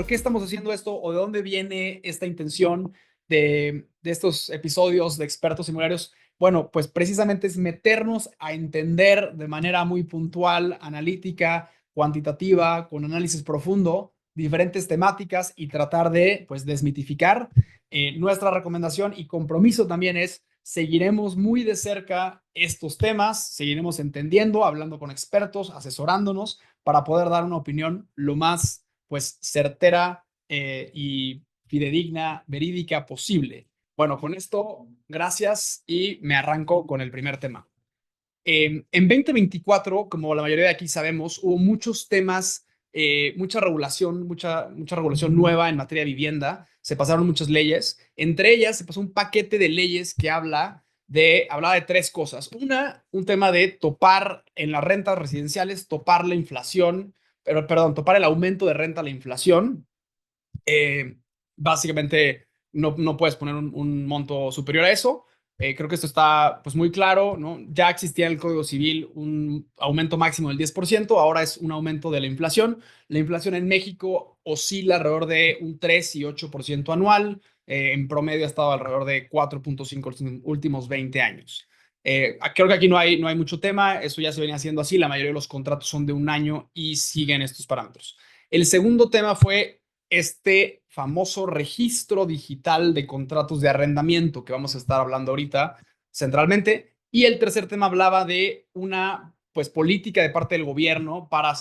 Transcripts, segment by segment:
qué estamos haciendo esto o de dónde viene esta intención de estos episodios de expertos inmobiliarios? Bueno, pues precisamente es meternos a entender de manera muy puntual, analítica, cuantitativa, con análisis profundo, diferentes temáticas y tratar de, pues, desmitificar. Nuestra recomendación y compromiso también es seguiremos muy de cerca estos temas, seguiremos entendiendo, hablando con expertos, asesorándonos para poder dar una opinión lo más, pues, certera y fidedigna, verídica posible. Bueno, con esto, gracias y me arranco con el primer tema. En 2024, como la mayoría de aquí sabemos, hubo muchos temas, mucha regulación nueva en materia de vivienda. Se pasaron muchas leyes. Entre ellas, se pasó un paquete de leyes que hablaba de tres cosas. Una, un tema de topar en las rentas residenciales, topar la inflación, perdón, topar el aumento de renta a la inflación. Básicamente no puedes poner un monto superior a eso. Creo que esto está, pues, muy claro, ¿no? Ya existía en el Código Civil un aumento máximo del 10%, ahora es un aumento de la inflación. La inflación en México oscila alrededor de un 3 y 8% anual. En promedio ha estado alrededor de 4.5 los últimos 20 años. Creo que aquí no hay mucho tema, eso ya se venía haciendo así, la mayoría de los contratos son de un año y siguen estos parámetros. El segundo tema fue este famoso registro digital de contratos de arrendamiento que vamos a estar hablando ahorita centralmente. Y el tercer tema hablaba de una, pues, política de parte del gobierno para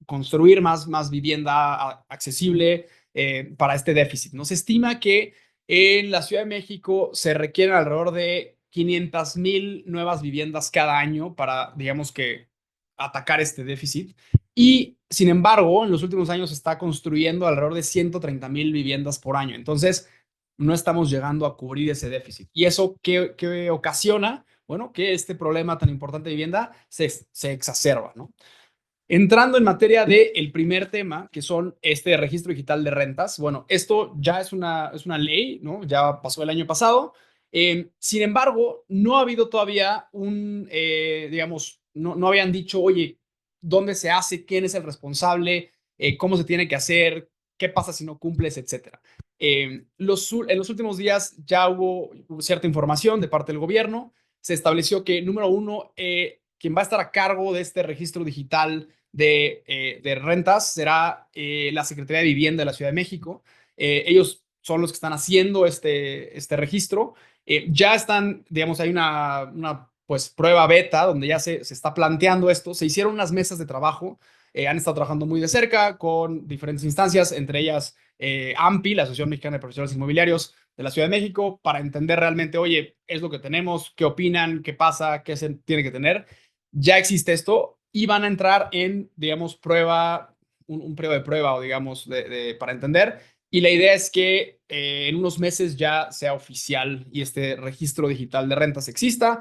construir más vivienda accesible para este déficit. Nos estima que en la Ciudad de México se requieren alrededor de 500,000 nuevas viviendas cada año para, digamos, que atacar este déficit. Y sin embargo, en los últimos años se está construyendo alrededor de 130,000 viviendas por año. Entonces, no estamos llegando a cubrir ese déficit. ¿Y eso qué ocasiona? Bueno, que este problema tan importante de vivienda se exacerba, ¿no? Entrando en materia del primer tema, que son este registro digital de rentas. Bueno, esto ya es una ley, ¿no? Ya pasó el año pasado. Sin embargo, no ha habido todavía digamos, no habían dicho, oye, ¿dónde se hace? ¿Quién es el responsable? ¿Cómo se tiene que hacer? ¿Qué pasa si no cumples? Etcétera. En los últimos días ya hubo cierta información de parte del gobierno. Se estableció que, número uno, quien va a estar a cargo de este registro digital de rentas será la Secretaría de Vivienda de la Ciudad de México. Ellos son los que están haciendo este registro. Ya están, digamos, hay una, pues, prueba beta donde ya se está planteando esto. Se hicieron unas mesas de trabajo. Han estado trabajando muy de cerca con diferentes instancias, entre ellas AMPI, la Asociación Mexicana de Profesionales Inmobiliarios de la Ciudad de México, para entender realmente, oye, es lo que tenemos, qué opinan, qué pasa, qué se tiene que tener. Ya existe esto y van a entrar en, digamos, un periodo de prueba o, digamos, para entender. Y la idea es que en unos meses ya sea oficial y este registro digital de rentas exista.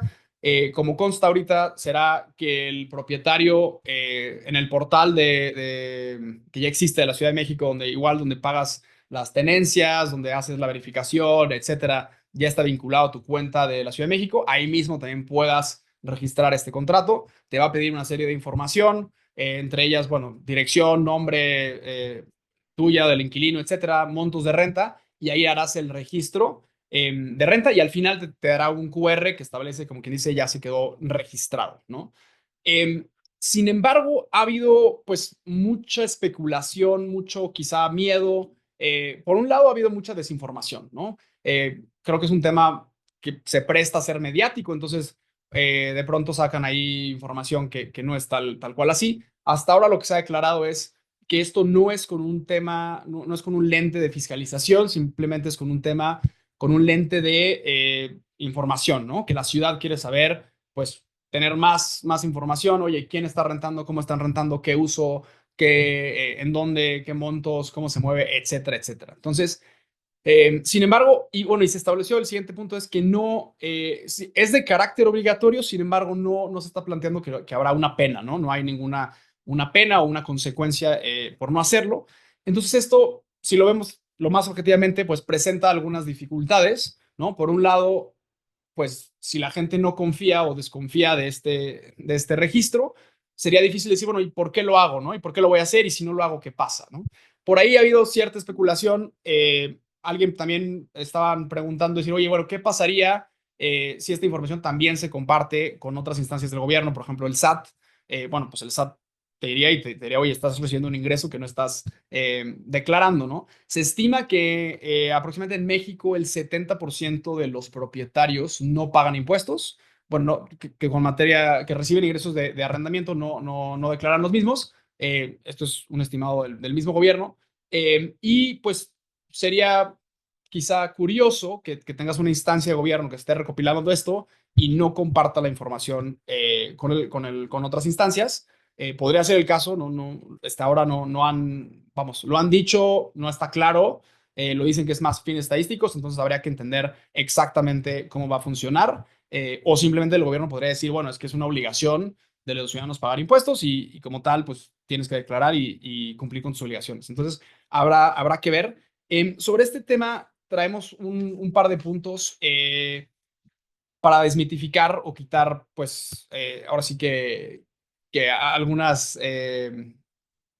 Como consta ahorita, será que el propietario en el portal que ya existe de la Ciudad de México, donde pagas las tenencias, donde haces la verificación, etcétera, ya está vinculado a tu cuenta de la Ciudad de México. Ahí mismo también puedas registrar este contrato. Te va a pedir una serie de información, entre ellas, bueno, dirección, nombre tuya, del inquilino, etcétera, montos de renta, y ahí harás el registro de renta y al final te dará un QR que establece, como quien dice, ya se quedó registrado, ¿no? Eh, Sin embargo, ha habido, pues, mucha especulación, mucho quizá miedo. Por un lado, ha habido mucha desinformación, ¿no? Creo que es un tema que se presta a ser mediático, entonces de pronto sacan ahí información que no es tal cual así. Hasta ahora lo que se ha declarado es que esto no es con un tema, no es con un lente de fiscalización, simplemente es con un tema, con un lente de información, ¿no? Que la ciudad quiere saber, pues, tener más información. Oye, ¿quién está rentando? ¿Cómo están rentando? ¿Qué uso? ¿En dónde? ¿Qué montos? ¿Cómo se mueve? Etcétera, etcétera. Entonces, sin embargo, y bueno, y se estableció el siguiente punto, es que no, es de carácter obligatorio. Sin embargo, no se está planteando que habrá una pena, ¿no? No hay ninguna una pena o una consecuencia por no hacerlo. Entonces, esto, si lo vemos lo más objetivamente, pues presenta algunas dificultades, ¿no? Por un lado, pues si la gente no confía o desconfía de este registro, sería difícil decir, bueno, ¿y por qué lo hago, no? ¿Y por qué lo voy a hacer? Y si no lo hago, ¿qué pasa, no? por ahí ha habido cierta especulación. Alguien también estaban preguntando, decir, oye, bueno, ¿qué pasaría si esta información también se comparte con otras instancias del gobierno, por ejemplo, el SAT? Bueno, pues el SAT te diría y te diría, oye, estás recibiendo un ingreso que no estás declarando, ¿no? Se estima que aproximadamente en México el 70% de los propietarios no pagan impuestos. Bueno, que con materia, que reciben ingresos de arrendamiento no declaran los mismos. Esto es un estimado del mismo gobierno. Y pues sería quizá curioso que tengas una instancia de gobierno que esté recopilando esto y no comparta la información con otras instancias. Podría ser el caso, hasta ahora no han, vamos, lo han dicho, no está claro, lo dicen que es más fines estadísticos, entonces habría que entender exactamente cómo va a funcionar, o simplemente el gobierno podría decir, bueno, es que es una obligación de los ciudadanos pagar impuestos y como tal, pues tienes que declarar y cumplir con tus obligaciones. Entonces, habrá que ver. Sobre este tema, traemos un par de puntos para desmitificar o quitar, pues, ahora sí que algunas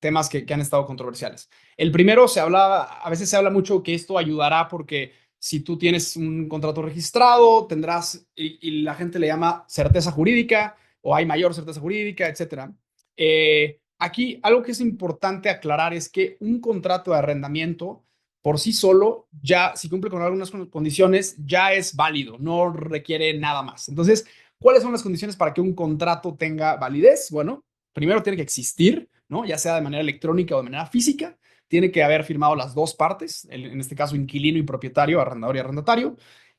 temas que han estado controversiales. El primero, a veces se habla mucho que esto ayudará porque si tú tienes un contrato registrado, tendrás, y la gente le llama certeza jurídica, o hay mayor certeza jurídica, etcétera. Aquí, algo que es importante aclarar es que un contrato de arrendamiento por sí solo, ya si cumple con algunas condiciones, ya es válido, no requiere nada más. Entonces, ¿cuáles son las condiciones para que un contrato tenga validez? Bueno, primero tiene que existir, ¿no? Ya sea de manera electrónica o de manera física. Tiene que haber firmado las dos partes, en este caso inquilino y propietario, arrendador y arrendatario.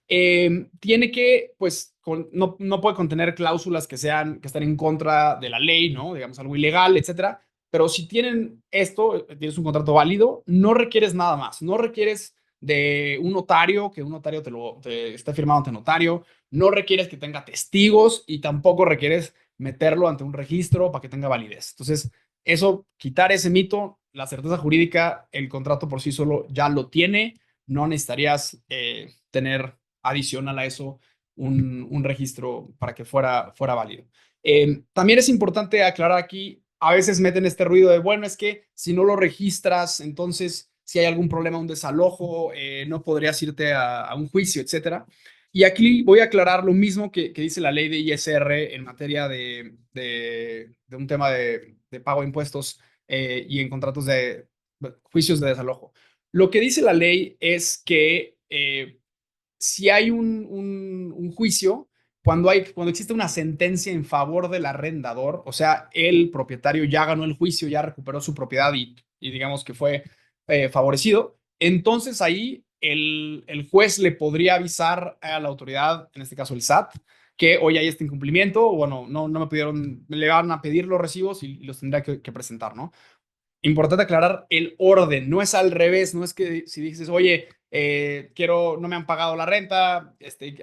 Tiene que, pues, no puede contener cláusulas que estén en contra de la ley, ¿no? Digamos, algo ilegal, etcétera. Pero si tienen esto, tienes un contrato válido, no requieres nada más. No requieres de un notario, que un notario te esté firmado ante notario. No requieres que tenga testigos y tampoco requieres meterlo ante un registro para que tenga validez. Entonces, eso, quitar ese mito, la certeza jurídica, el contrato por sí solo ya lo tiene. No necesitarías tener adicional a eso un registro para que fuera válido. También es importante aclarar aquí, a veces meten este ruido de, bueno, es que si no lo registras, entonces si hay algún problema, un desalojo, no podrías irte a un juicio, etcétera. Y aquí voy a aclarar lo mismo que dice la ley de ISR en materia de un tema de pago de impuestos y en contratos de juicios de desalojo. Lo que dice la ley es que si hay un juicio, cuando existe una sentencia en favor del arrendador, o sea, el propietario ya ganó el juicio, ya recuperó su propiedad y digamos que fue favorecido, entonces ahí el juez le podría avisar a la autoridad, en este caso el SAT, que hoy hay este incumplimiento, o bueno, no me pidieron, le van a pedir los recibos y los tendrá que presentar, ¿no? Importante aclarar el orden, no es al revés, no es que si dices, oye, no me han pagado la renta,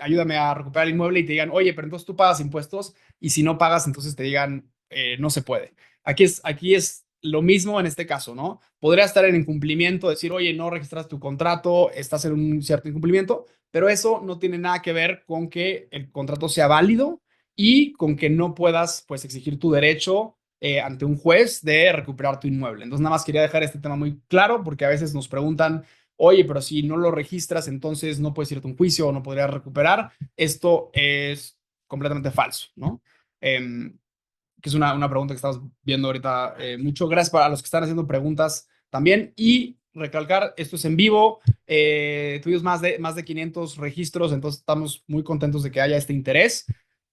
ayúdame a recuperar el inmueble y te digan, oye, pero entonces tú pagas impuestos y si no pagas, entonces te digan, no se puede. Aquí es lo mismo en este caso, ¿no? Podría estar en incumplimiento, decir, oye, no registras tu contrato, estás en un cierto incumplimiento, pero eso no tiene nada que ver con que el contrato sea válido y con que no puedas, pues, exigir tu derecho ante un juez de recuperar tu inmueble. Entonces, nada más quería dejar este tema muy claro porque a veces nos preguntan, oye, pero si no lo registras, entonces no puedes irte a un juicio o no podrías recuperar. Esto es completamente falso, ¿no? Que es una pregunta que estamos viendo ahorita mucho. Gracias para los que están haciendo preguntas también. Y recalcar, esto es en vivo. Tuvimos más de 500 registros, entonces estamos muy contentos de que haya este interés.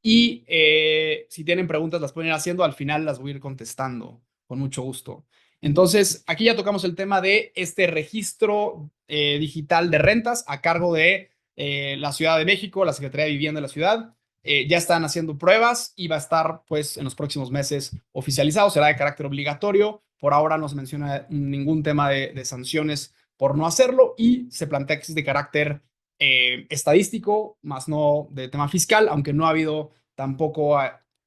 Y si tienen preguntas, las pueden ir haciendo. Al final las voy a ir contestando con mucho gusto. Entonces, aquí ya tocamos el tema de este registro digital de rentas a cargo de la Ciudad de México, la Secretaría de Vivienda de la ciudad. Ya están haciendo pruebas y va a estar pues en los próximos meses oficializado, será de carácter obligatorio. Por ahora no se menciona ningún tema de sanciones por no hacerlo y se plantea que es de carácter estadístico, más no de tema fiscal, aunque no ha habido tampoco,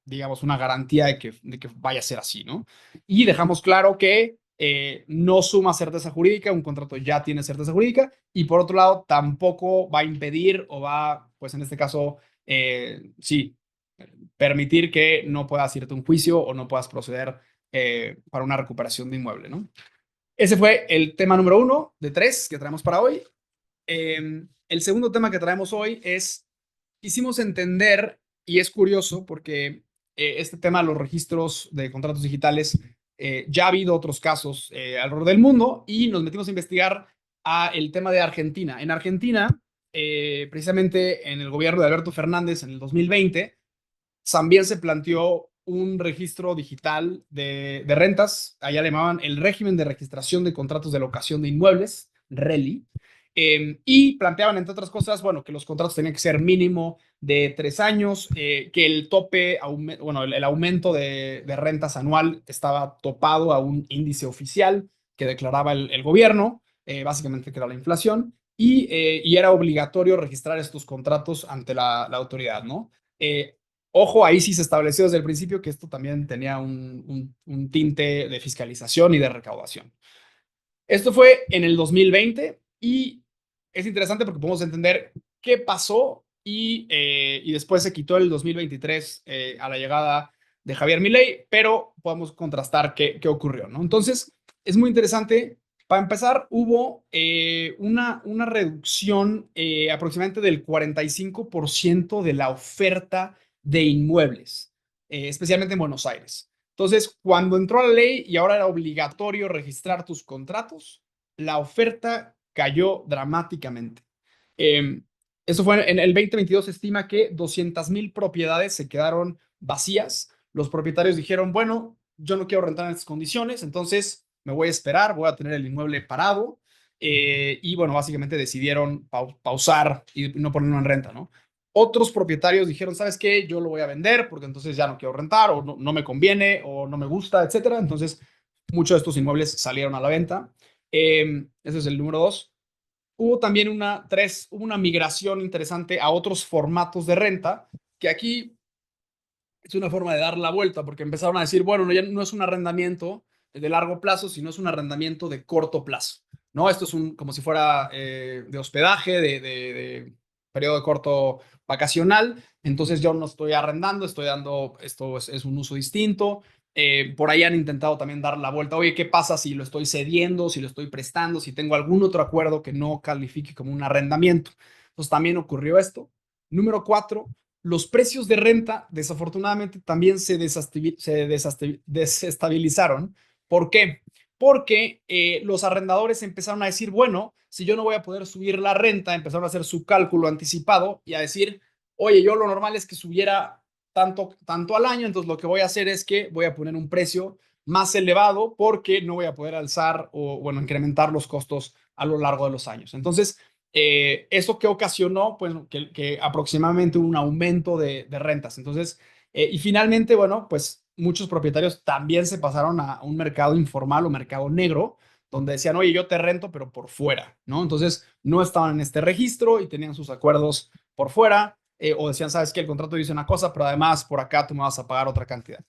digamos, una garantía de que vaya a ser así, ¿no? Y dejamos claro que no suma certeza jurídica, un contrato ya tiene certeza jurídica y por otro lado tampoco va a impedir o va, pues en este caso, sí, permitir que no puedas irte a un juicio o no puedas proceder para una recuperación de inmueble, ¿no? Ese fue el tema número uno de tres que traemos para hoy. El segundo tema que traemos hoy es, quisimos entender, y es curioso porque este tema de los registros de contratos digitales, ya ha habido otros casos alrededor del mundo y nos metimos a investigar el tema de Argentina. En Argentina, precisamente en el gobierno de Alberto Fernández en el 2020, también se planteó un registro digital de rentas, allá le llamaban el régimen de registración de contratos de locación de inmuebles, RELI, y planteaban, entre otras cosas, bueno, que los contratos tenían que ser mínimo de 3 años, que el tope, bueno, el aumento de rentas anual estaba topado a un índice oficial que declaraba el gobierno, básicamente que era la inflación, y era obligatorio registrar estos contratos ante la autoridad, ¿no? Ojo, ahí sí se estableció desde el principio que esto también tenía un tinte de fiscalización y de recaudación. Esto fue en el 2020 y es interesante porque podemos entender qué pasó y después se quitó el 2023 a la llegada de Javier Milei, pero podemos contrastar qué ocurrió, ¿no? Entonces, es muy interesante. Para empezar, hubo una reducción aproximadamente del 45% de la oferta de inmuebles, especialmente en Buenos Aires. Entonces, cuando entró la ley y ahora era obligatorio registrar tus contratos, la oferta cayó dramáticamente. Eh, Eso fue en el 2022. Se estima que 200,000 propiedades se quedaron vacías. Los propietarios dijeron, bueno, yo no quiero rentar en estas condiciones, entonces me voy a esperar, voy a tener el inmueble parado. Y bueno, básicamente decidieron pausar y no ponerlo en renta, ¿no? Otros propietarios dijeron, ¿sabes qué? Yo lo voy a vender porque entonces ya no quiero rentar o no me conviene o no me gusta, etcétera. Entonces, muchos de estos inmuebles salieron a la venta. Ese es el número dos. Hubo también hubo una migración interesante a otros formatos de renta, que aquí es una forma de dar la vuelta, porque empezaron a decir, bueno, ya no es un arrendamiento de largo plazo, sino es un arrendamiento de corto plazo, ¿no? Esto es como si fuera de hospedaje, de periodo de corto vacacional, entonces yo no estoy arrendando, estoy dando, esto es un uso distinto. Por ahí han intentado también dar la vuelta, oye, ¿qué pasa si lo estoy cediendo, si lo estoy prestando, si tengo algún otro acuerdo que no califique como un arrendamiento? Entonces también ocurrió esto. Número cuatro, los precios de renta, desafortunadamente, también se desestabilizaron. ¿Por qué? Porque los arrendadores empezaron a decir, bueno, si yo no voy a poder subir la renta, empezaron a hacer su cálculo anticipado y a decir, oye, yo lo normal es que subiera tanto al año, entonces lo que voy a hacer es que voy a poner un precio más elevado porque no voy a poder alzar o, bueno, incrementar los costos a lo largo de los años. Entonces, eso que ocasionó, pues, que aproximadamente un aumento de rentas. Entonces, y finalmente, bueno, pues muchos propietarios también se pasaron a un mercado informal o mercado negro, donde decían, oye, yo te rento, pero por fuera, ¿no? Entonces, no estaban en este registro y tenían sus acuerdos por fuera, o decían, sabes que el contrato dice una cosa, pero además por acá tú me vas a pagar otra cantidad.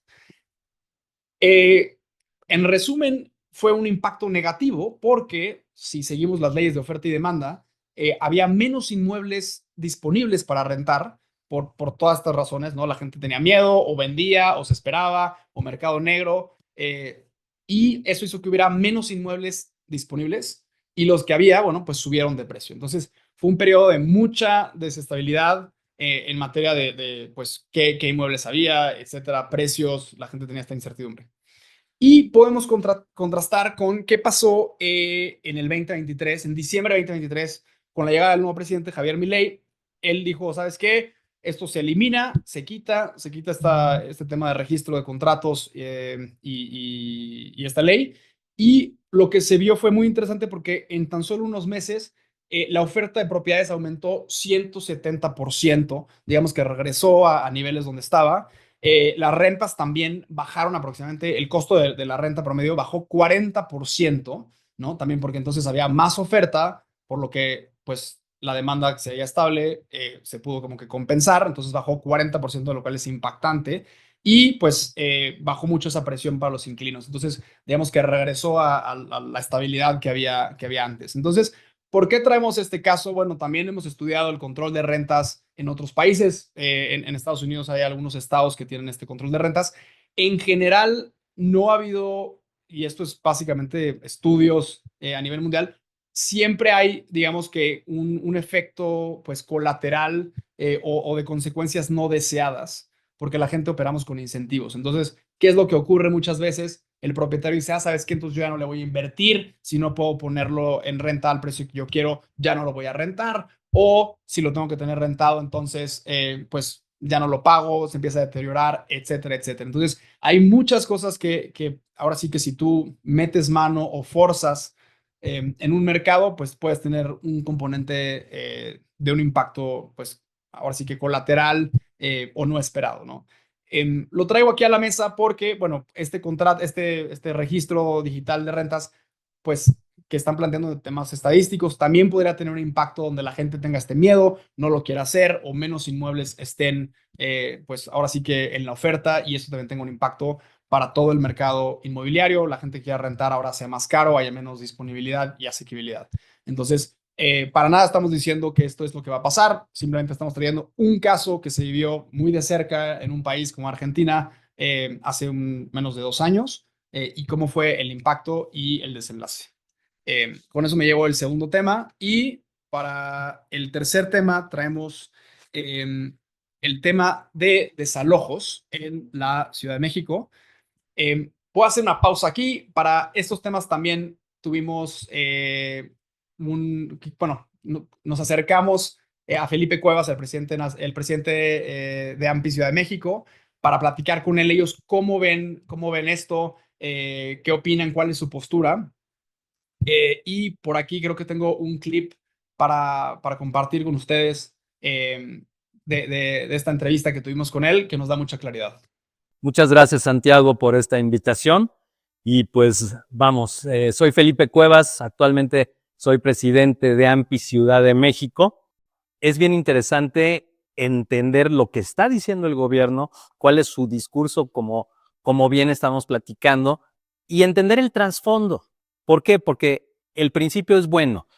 Eh, en resumen, fue un impacto negativo porque si seguimos las leyes de oferta y demanda, había menos inmuebles disponibles para rentar por todas estas razones, ¿no? La gente tenía miedo o vendía o se esperaba o mercado negro, y eso hizo que hubiera menos inmuebles disponibles y los que había, bueno, pues subieron de precio. Entonces, fue un periodo de mucha desestabilidad en materia pues, qué inmuebles había, etcétera, precios, la gente tenía esta incertidumbre. Y podemos contrastar con qué pasó en el 2023, en diciembre de 2023, con la llegada del nuevo presidente Javier Milei. Él dijo, ¿sabes qué? Esto se elimina, se quita este tema de registro de contratos y esta ley. Y lo que se vio fue muy interesante porque en tan solo unos meses la oferta de propiedades aumentó 170%, digamos que regresó a niveles donde estaba. Las rentas también bajaron aproximadamente, el costo de la renta promedio bajó 40%, ¿no? También porque entonces había más oferta, por lo que pues la demanda se veía estable, se pudo como que compensar, entonces bajó 40%, lo cual es impactante, y pues bajó mucho esa presión para los inquilinos. Entonces, digamos que regresó a la estabilidad que había antes. Entonces, ¿por qué traemos este caso? Bueno, también hemos estudiado el control de rentas en otros países. En Estados Unidos hay algunos estados que tienen este control de rentas. En general, no ha habido y esto es básicamente estudios a nivel mundial, siempre hay, digamos que un efecto pues colateral o de consecuencias no deseadas, porque la gente operamos con incentivos. Entonces, ¿qué es lo que ocurre muchas veces? El propietario dice, ¿sabes qué? Entonces yo ya no le voy a invertir, si no puedo ponerlo en renta al precio que yo quiero, ya no lo voy a rentar, o si lo tengo que tener rentado, entonces pues ya no lo pago, se empieza a deteriorar, etcétera, etcétera. Entonces, hay muchas cosas que ahora sí que si tú metes mano o forzas en un mercado, pues puedes tener un componente de un impacto, pues ahora sí que colateral o no esperado, ¿no? Lo traigo aquí a la mesa porque, bueno, este contrato, este registro digital de rentas, pues que están planteando de temas estadísticos, también podría tener un impacto donde la gente tenga este miedo, no lo quiera hacer o menos inmuebles estén, pues ahora sí que en la oferta y eso también tenga un impacto para todo el mercado inmobiliario. La gente que quiera rentar ahora sea más caro, haya menos disponibilidad y asequibilidad. Entonces, para nada estamos diciendo que esto es lo que va a pasar, simplemente estamos trayendo un caso que se vivió muy de cerca en un país como Argentina hace menos de 2 años y cómo fue el impacto y el desenlace. Con eso me llevo el segundo tema y para el tercer tema traemos el tema de desalojos en la Ciudad de México. Puedo hacer una pausa aquí. Para estos temas también tuvimos bueno, nos acercamos a Felipe Cuevas, el presidente de AMPI Ciudad de México, para platicar con él ellos cómo ven esto, qué opinan, cuál es su postura. Y por aquí creo que tengo un clip para compartir con ustedes de esta entrevista que tuvimos con él, que nos da mucha claridad. Muchas gracias, Santiago, por esta invitación. Y pues vamos, soy Felipe Cuevas, actualmente soy presidente de AMPI Ciudad de México. Es bien interesante entender lo que está diciendo el gobierno, cuál es su discurso, como bien estamos platicando, y entender el trasfondo. ¿Por qué? Porque el principio es bueno,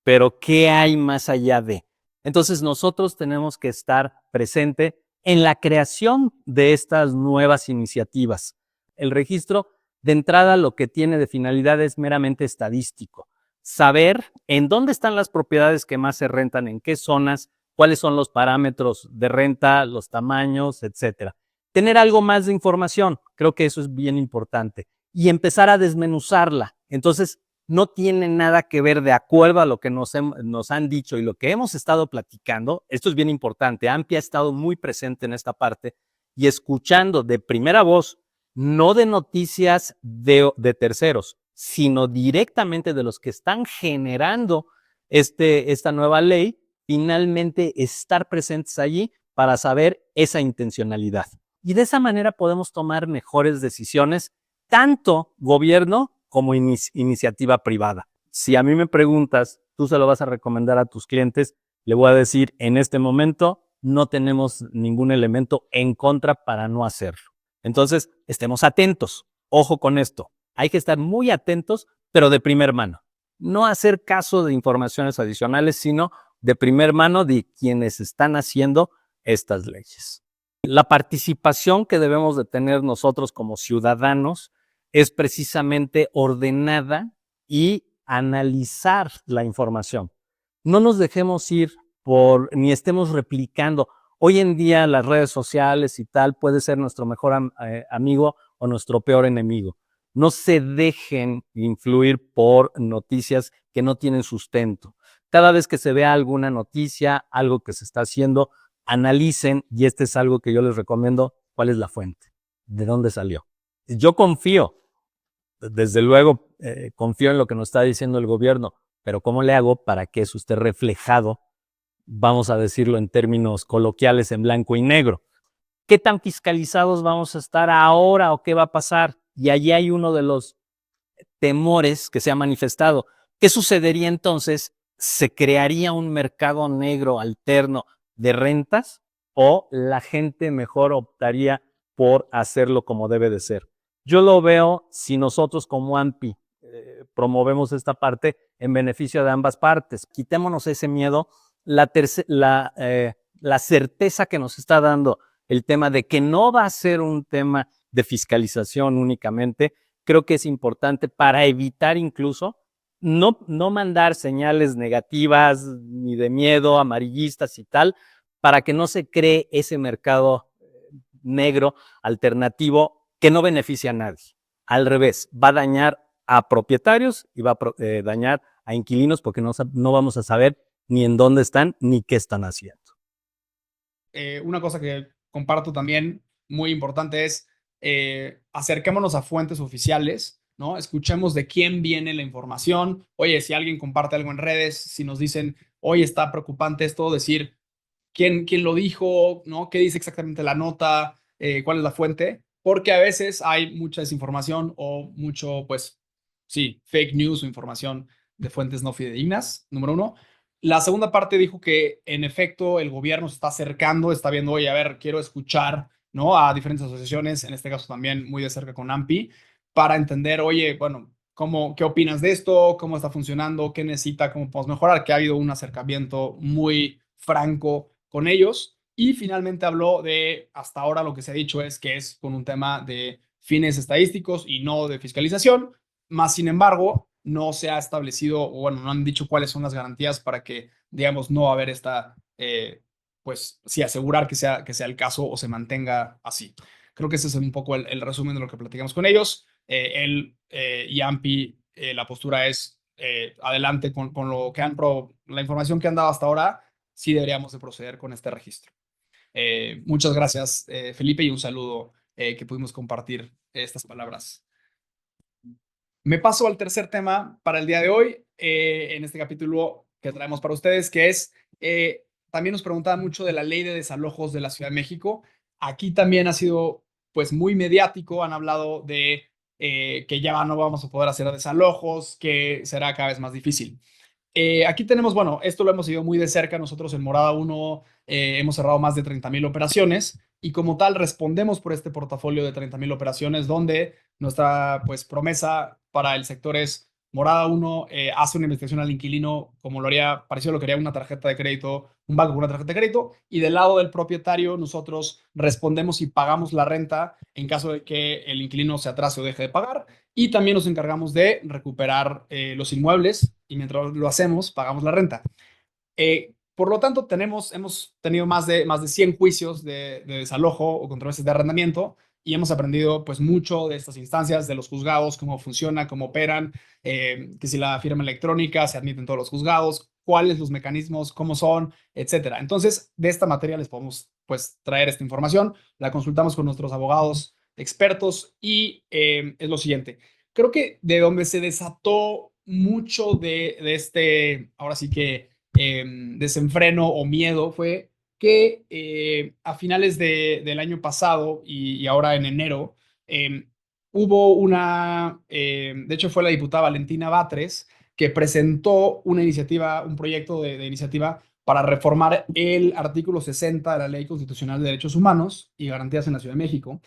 pero ¿qué hay más allá de? Entonces nosotros tenemos que estar presente en la creación de estas nuevas iniciativas. El registro, de entrada, lo que tiene de finalidad es meramente estadístico. Saber en dónde están las propiedades que más se rentan, en qué zonas, cuáles son los parámetros de renta, los tamaños, etcétera. Tener algo más de información, creo que eso es bien importante. Y empezar a desmenuzarla. Entonces, no tiene nada que ver, de acuerdo a lo que nos han dicho y lo que hemos estado platicando. Esto es bien importante. AMPI ha estado muy presente en esta parte y escuchando de primera voz, no de noticias de terceros, sino directamente de los que están generando esta nueva ley, finalmente estar presentes allí para saber esa intencionalidad. Y de esa manera podemos tomar mejores decisiones, tanto gobierno como iniciativa privada. Si a mí me preguntas, ¿tú se lo vas a recomendar a tus clientes? Le voy a decir, en este momento no tenemos ningún elemento en contra para no hacerlo. Entonces, estemos atentos. Ojo con esto. Hay que estar muy atentos, pero de primer mano. No hacer caso de informaciones adicionales, sino de primer mano de quienes están haciendo estas leyes. La participación que debemos de tener nosotros como ciudadanos es precisamente ordenada y analizar la información. No nos dejemos ir ni estemos replicando. Hoy en día las redes sociales y tal puede ser nuestro mejor amigo o nuestro peor enemigo. No se dejen influir por noticias que no tienen sustento. Cada vez que se vea alguna noticia, algo que se está haciendo, analicen, y este es algo que yo les recomiendo, cuál es la fuente, de dónde salió. Yo confío, desde luego, confío en lo que nos está diciendo el gobierno, pero ¿cómo le hago para que eso esté reflejado, vamos a decirlo en términos coloquiales, en blanco y negro? ¿Qué tan fiscalizados vamos a estar ahora o qué va a pasar? Y allí hay uno de los temores que se ha manifestado. ¿Qué sucedería entonces? ¿Se crearía un mercado negro alterno de rentas o la gente mejor optaría por hacerlo como debe de ser? Yo lo veo, si nosotros como AMPI promovemos esta parte, en beneficio de ambas partes. Quitémonos ese miedo, la certeza que nos está dando el tema de que no va a ser un tema de fiscalización únicamente, creo que es importante para evitar incluso no mandar señales negativas ni de miedo, amarillistas y tal, para que no se cree ese mercado negro alternativo que no beneficia a nadie. Al revés, va a dañar a propietarios y va a dañar a inquilinos porque no vamos a saber ni en dónde están ni qué están haciendo. Una cosa que comparto también muy importante es acerquémonos a fuentes oficiales, ¿no? Escuchemos de quién viene la información. Oye, si alguien comparte algo en redes, si nos dicen, oye, está preocupante esto, decir quién lo dijo, ¿no? ¿Qué dice exactamente la nota? ¿Cuál es la fuente? Porque a veces hay mucha desinformación o mucho, pues, sí, fake news o información de fuentes no fidedignas, número uno. La segunda parte dijo que en efecto el gobierno se está acercando, está viendo, oye, a ver, quiero escuchar, ¿no? A diferentes asociaciones, en este caso también muy de cerca con AMPI, para entender, oye, bueno, ¿qué opinas de esto? ¿Cómo está funcionando? ¿Qué necesita? ¿Cómo podemos mejorar? Que ha habido un acercamiento muy franco con ellos. Y finalmente habló de, hasta ahora lo que se ha dicho es que es con un tema de fines estadísticos y no de fiscalización, más sin embargo, no se ha establecido, o bueno, no han dicho cuáles son las garantías para que, digamos, no va a haber esta, pues sí, asegurar que sea el caso o se mantenga así. Creo que ese es un poco el resumen de lo que platicamos con ellos. Él y AMPI, la postura es adelante con lo que la información que han dado hasta ahora, sí deberíamos de proceder con este registro. Muchas gracias, Felipe, y un saludo que pudimos compartir estas palabras. Me paso al tercer tema para el día de hoy, en este capítulo que traemos para ustedes, que es, también nos preguntaban mucho de la ley de desalojos de la Ciudad de México. Aquí también ha sido pues muy mediático, han hablado de que ya no vamos a poder hacer desalojos, que será cada vez más difícil. Aquí tenemos, bueno, esto lo hemos seguido muy de cerca. Nosotros en Morada 1 hemos cerrado más de 30,000 operaciones y como tal respondemos por este portafolio de 30,000 operaciones donde nuestra pues promesa para el sector es Morada 1 hace una investigación al inquilino como lo haría, parecido a lo que haría una tarjeta de crédito, un banco con una tarjeta de crédito, y del lado del propietario nosotros respondemos y pagamos la renta en caso de que el inquilino se atrase o deje de pagar, y también nos encargamos de recuperar los inmuebles y mientras lo hacemos pagamos la renta. Por lo tanto, hemos tenido más de 100 juicios de desalojo o controversias de arrendamiento y hemos aprendido pues mucho de estas instancias, de los juzgados, cómo funciona, cómo operan, que si la firma electrónica se admite en todos los juzgados, cuáles los mecanismos, cómo son, etcétera. Entonces, de esta materia les podemos pues traer esta información, la consultamos con nuestros abogados expertos y es lo siguiente. Creo que de donde se desató mucho de este, ahora sí que desenfreno o miedo fue que a finales del año pasado y ahora en enero hubo de hecho fue la diputada Valentina Batres que presentó una iniciativa, un proyecto de iniciativa para reformar el artículo 60 de la Ley Constitucional de Derechos Humanos y Garantías en la Ciudad de México.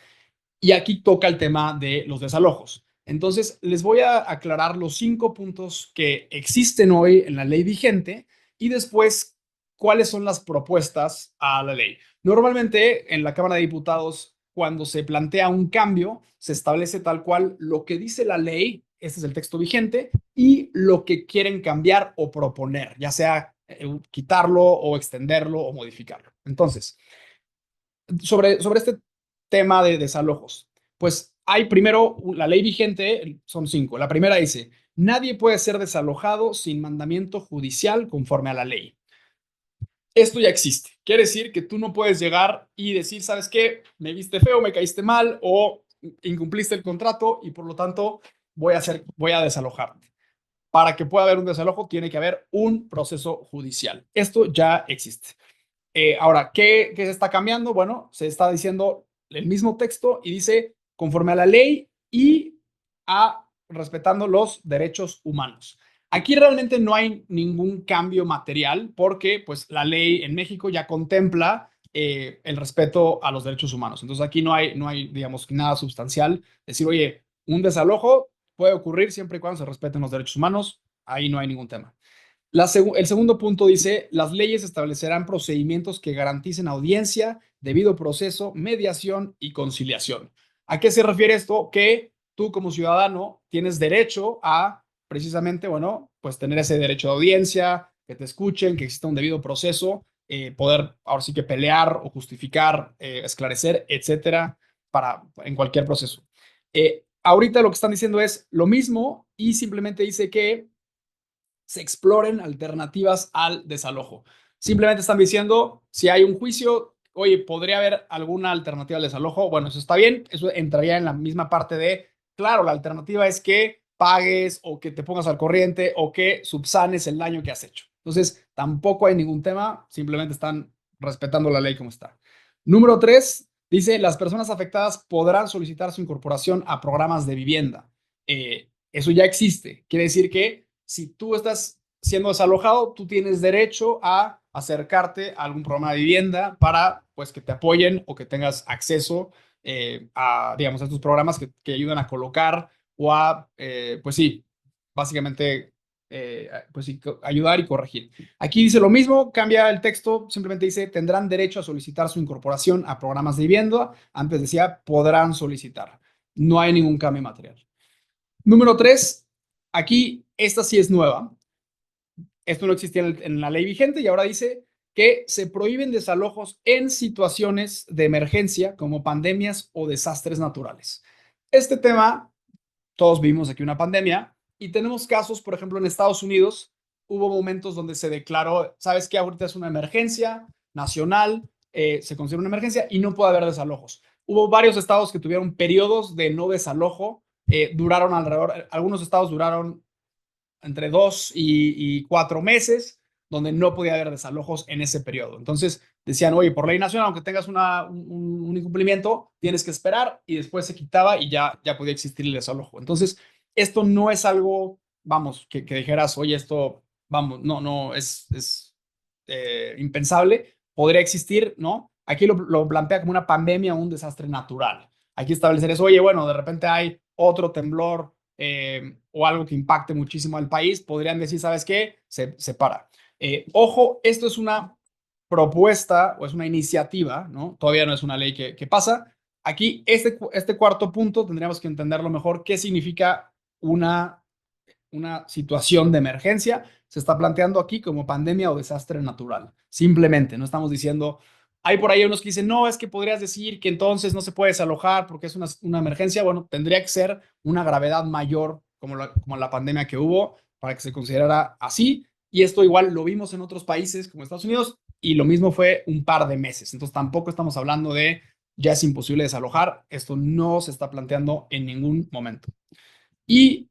Y aquí toca el tema de los desalojos. Entonces, les voy a aclarar los 5 puntos que existen hoy en la ley vigente y después cuáles son las propuestas a la ley. Normalmente en la Cámara de Diputados, cuando se plantea un cambio, se establece tal cual lo que dice la ley, este es el texto vigente, y lo que quieren cambiar o proponer, ya sea quitarlo o extenderlo o modificarlo. Entonces, sobre este tema de desalojos, pues hay primero la ley vigente, son 5. La primera dice, nadie puede ser desalojado sin mandamiento judicial conforme a la ley. Esto ya existe. Quiere decir que tú no puedes llegar y decir, ¿sabes qué? Me viste feo, me caíste mal o incumpliste el contrato y por lo tanto voy a desalojarte. Para que pueda haber un desalojo tiene que haber un proceso judicial. Esto ya existe. Ahora, ¿qué se está cambiando? Bueno, se está diciendo el mismo texto y dice conforme a la ley y respetando los derechos humanos. Aquí realmente no hay ningún cambio material porque pues la ley en México ya contempla el respeto a los derechos humanos. Entonces aquí no hay, digamos, nada sustancial. Decir, oye, un desalojo puede ocurrir siempre y cuando se respeten los derechos humanos. Ahí no hay ningún tema. El segundo punto dice, las leyes establecerán procedimientos que garanticen audiencia, debido proceso, mediación y conciliación. ¿A qué se refiere esto? Que tú como ciudadano tienes derecho a precisamente, bueno, pues tener ese derecho de audiencia, que te escuchen, que exista un debido proceso, poder ahora sí que pelear o justificar, esclarecer, etcétera, en cualquier proceso. Ahorita lo que están diciendo es lo mismo y simplemente dice que se exploren alternativas al desalojo. Simplemente están diciendo, si hay un juicio, oye, ¿podría haber alguna alternativa al desalojo? Bueno, eso está bien, eso entraría en la misma parte de, claro, la alternativa es que pagues o que te pongas al corriente o que subsanes el daño que has hecho. Entonces, tampoco hay ningún tema, simplemente están respetando la ley como está. Número 3, dice, las personas afectadas podrán solicitar su incorporación a programas de vivienda. Eso ya existe, quiere decir que si tú estás siendo desalojado, tú tienes derecho a acercarte a algún programa de vivienda para pues que te apoyen o que tengas acceso a, digamos, a estos programas que ayudan a colocar o a, pues sí, básicamente, pues sí, ayudar y corregir. Aquí dice lo mismo, cambia el texto, simplemente dice, tendrán derecho a solicitar su incorporación a programas de vivienda. Antes decía, podrán solicitar. No hay ningún cambio material. Número 3, aquí esta sí es nueva. Esto no existía en la ley vigente y ahora dice que se prohíben desalojos en situaciones de emergencia como pandemias o desastres naturales. Este tema, todos vimos aquí una pandemia y tenemos casos, por ejemplo, en Estados Unidos, hubo momentos donde se declaró, ¿sabes qué? Ahorita es una emergencia nacional, se considera una emergencia y no puede haber desalojos. Hubo varios estados que tuvieron periodos de no desalojo, duraron alrededor, algunos estados duraron entre 2 y 4 meses, donde no podía haber desalojos en ese periodo. Entonces decían, oye, por ley nacional, aunque tengas un incumplimiento, tienes que esperar y después se quitaba y ya podía existir el desalojo. Entonces, esto no es algo, vamos, que dijeras, oye, esto, vamos, no, es impensable, podría existir, ¿no? Aquí lo plantea como una pandemia o un desastre natural. Aquí establecer eso, oye, bueno, de repente hay otro temblor o algo que impacte muchísimo al país, podrían decir, ¿sabes qué? Se para. Ojo, esto es una propuesta o es una iniciativa, ¿no? Todavía no es una ley que pasa. Aquí, este cuarto punto, tendríamos que entenderlo mejor, qué significa una situación de emergencia. Se está planteando aquí como pandemia o desastre natural. Simplemente, no estamos diciendo, hay por ahí unos que dicen, no, es que podrías decir que entonces no se puede desalojar porque es una emergencia. Bueno, tendría que ser una gravedad mayor como la pandemia que hubo para que se considerara así. Y esto igual lo vimos en otros países como Estados Unidos y lo mismo fue un par de meses. Entonces tampoco estamos hablando de ya es imposible desalojar. Esto no se está planteando en ningún momento. Y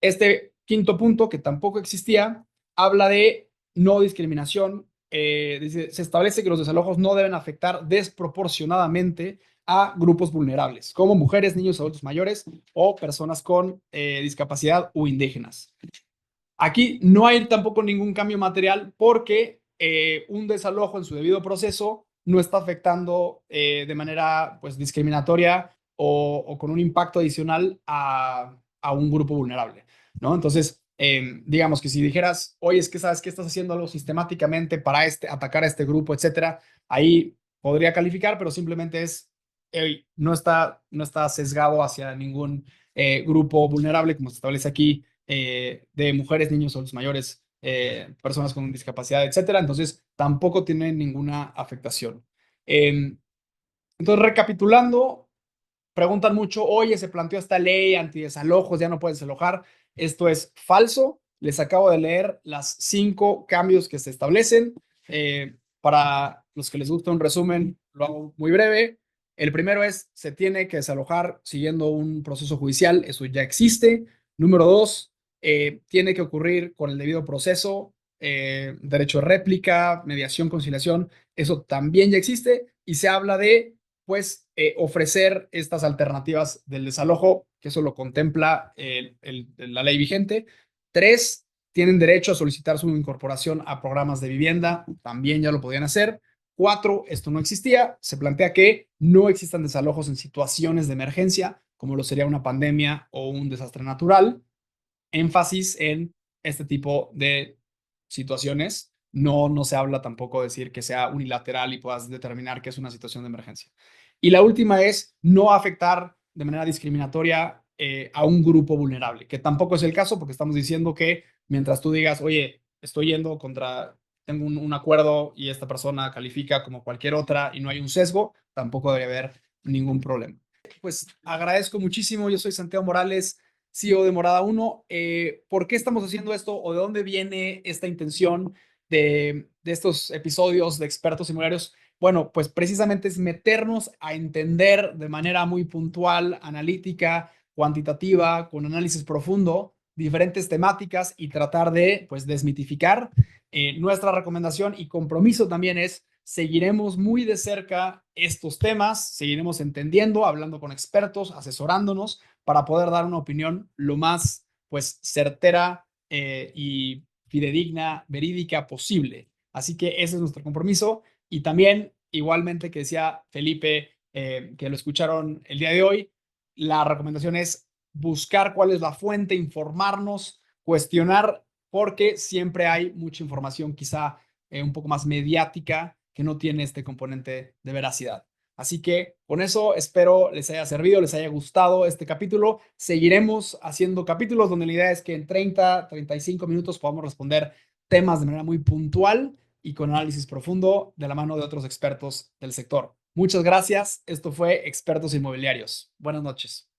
este quinto punto, que tampoco existía, habla de no discriminación. Dice, se establece que los desalojos no deben afectar desproporcionadamente a grupos vulnerables, como mujeres, niños, adultos mayores o personas con discapacidad o indígenas. Aquí no hay tampoco ningún cambio material porque un desalojo en su debido proceso no está afectando de manera pues, discriminatoria o con un impacto adicional a un grupo vulnerable, ¿no? Entonces, digamos que si dijeras, oye, es que sabes que estás haciendo algo sistemáticamente para atacar a este grupo, etcétera, ahí podría calificar, pero simplemente es, no está sesgado hacia ningún grupo vulnerable, como se establece aquí, de mujeres, niños, adultos mayores, personas con discapacidad, etcétera. Entonces, tampoco tiene ninguna afectación. Entonces, recapitulando, preguntan mucho, oye, se planteó esta ley antidesalojos, ya no puedes desalojar. Esto es falso. Les acabo de leer las 5 cambios que se establecen. Para los que les gusta un resumen, lo hago muy breve. El primero es, se tiene que desalojar siguiendo un proceso judicial. Eso ya existe. Número 2, tiene que ocurrir con el debido proceso, derecho de réplica, mediación, conciliación. Eso también ya existe. Y se habla de pues ofrecer estas alternativas del desalojo, que eso lo contempla la ley vigente. 3, tienen derecho a solicitar su incorporación a programas de vivienda, también ya lo podían hacer. 4, esto no existía, se plantea que no existan desalojos en situaciones de emergencia, como lo sería una pandemia o un desastre natural. Énfasis en este tipo de situaciones. No se habla tampoco de decir que sea unilateral y puedas determinar que es una situación de emergencia. Y la última es no afectar de manera discriminatoria a un grupo vulnerable, que tampoco es el caso porque estamos diciendo que mientras tú digas, oye, estoy yendo contra, tengo un acuerdo y esta persona califica como cualquier otra y no hay un sesgo, tampoco debería haber ningún problema. Pues agradezco muchísimo, yo soy Santiago Morales, CEO de Morada 1. ¿Por qué estamos haciendo esto o de dónde viene esta intención de estos episodios de expertos inmobiliarios? Bueno, pues precisamente es meternos a entender de manera muy puntual, analítica, cuantitativa, con análisis profundo, diferentes temáticas y tratar de, pues, desmitificar. Nuestra recomendación y compromiso también es seguiremos muy de cerca estos temas, seguiremos entendiendo, hablando con expertos, asesorándonos para poder dar una opinión lo más, pues, certera y fidedigna, verídica posible. Así que ese es nuestro compromiso. Y también, igualmente que decía Felipe, que lo escucharon el día de hoy, la recomendación es buscar cuál es la fuente, informarnos, cuestionar, porque siempre hay mucha información quizá un poco más mediática que no tiene este componente de veracidad. Así que con eso espero les haya servido, les haya gustado este capítulo. Seguiremos haciendo capítulos donde la idea es que en 35 minutos podamos responder temas de manera muy puntual y con análisis profundo de la mano de otros expertos del sector. Muchas gracias. Esto fue Expertos Inmobiliarios. Buenas noches.